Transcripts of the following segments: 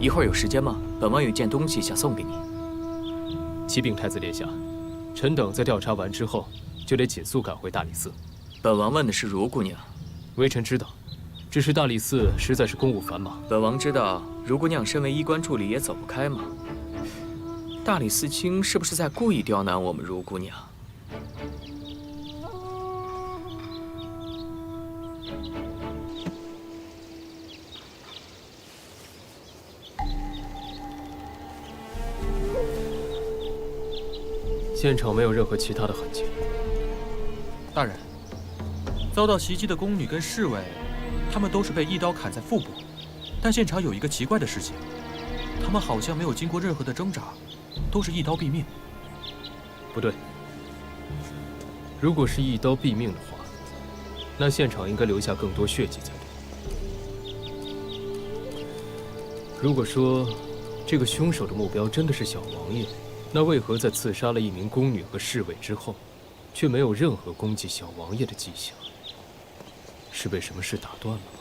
一会儿有时间吗？本王有件东西想送给你。启禀太子殿下，臣等在调查完之后，就得紧速赶回大理寺。本王问的是如姑娘。微臣知道，只是大理寺实在是公务繁忙。本王知道，如姑娘身为衣冠助理也走不开嘛。大理寺卿是不是在故意刁难我们如姑娘？现场没有任何其他的痕迹。大人，遭到袭击的宫女跟侍卫，他们都是被一刀砍在腹部，但现场有一个奇怪的事情，他们好像没有经过任何的挣扎，都是一刀毙命。不对，如果是一刀毙命的话，那现场应该留下更多血迹才对。如果说这个凶手的目标真的是小王爷，那为何在刺杀了一名宫女和侍卫之后，却没有任何攻击小王爷的迹象？是被什么事打断了吗？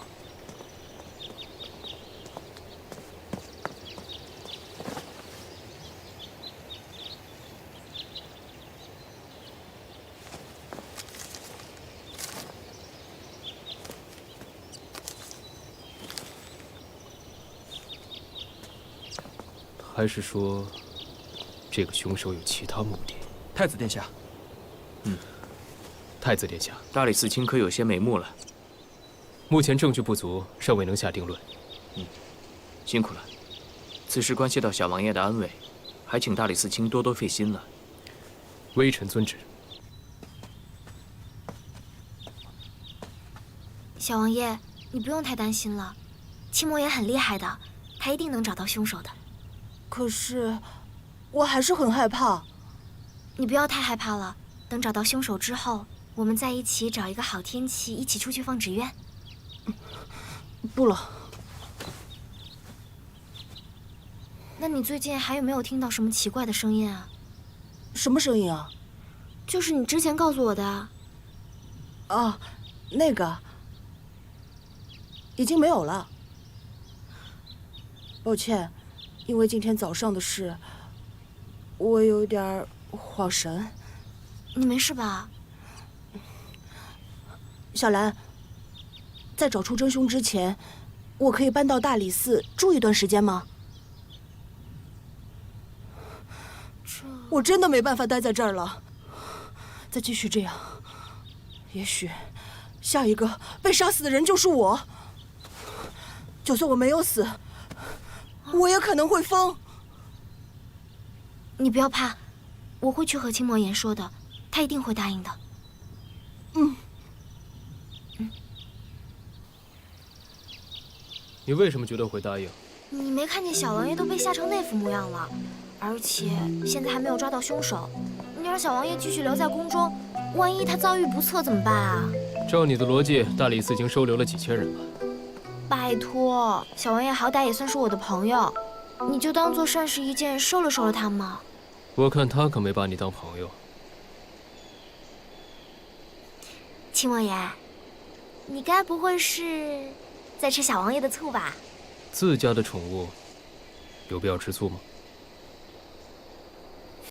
还是说，这个凶手有其他目的？太子殿下，太子殿下，大理寺卿可有些眉目了。目前证据不足，尚未能下定论。辛苦了。此事关系到小王爷的安危，还请大理寺卿多多费心了。微臣遵旨。小王爷，你不用太担心了，青魔眼很厉害的，他一定能找到凶手的。可是，我还是很害怕。你不要太害怕了，等找到凶手之后，我们再一起找一个好天气，一起出去放纸鸢。不了。那你最近还有没有听到什么奇怪的声音啊？什么声音啊？就是你之前告诉我的啊。啊，那个已经没有了。抱歉，因为今天早上的事，我有点恍神。你没事吧？小兰，在找出真凶之前，我可以搬到大理寺住一段时间吗？我真的没办法待在这儿了。再继续这样，也许下一个被杀死的人就是我。就算我没有死，我也可能会疯。你不要怕，我会去和青魔岩说的，他一定会答应的。你为什么觉得会答应？你没看见小王爷都被吓成那副模样了，而且现在还没有抓到凶手。你让小王爷继续留在宫中，万一他遭遇不测怎么办啊？照你的逻辑，大理寺已经收留了几千人了。拜托，小王爷好歹也算是我的朋友，你就当做善事一件，收了收了他嘛。我看他可没把你当朋友。青魔岩，你该不会是在吃小王爷的醋吧？自家的宠物，有必要吃醋吗？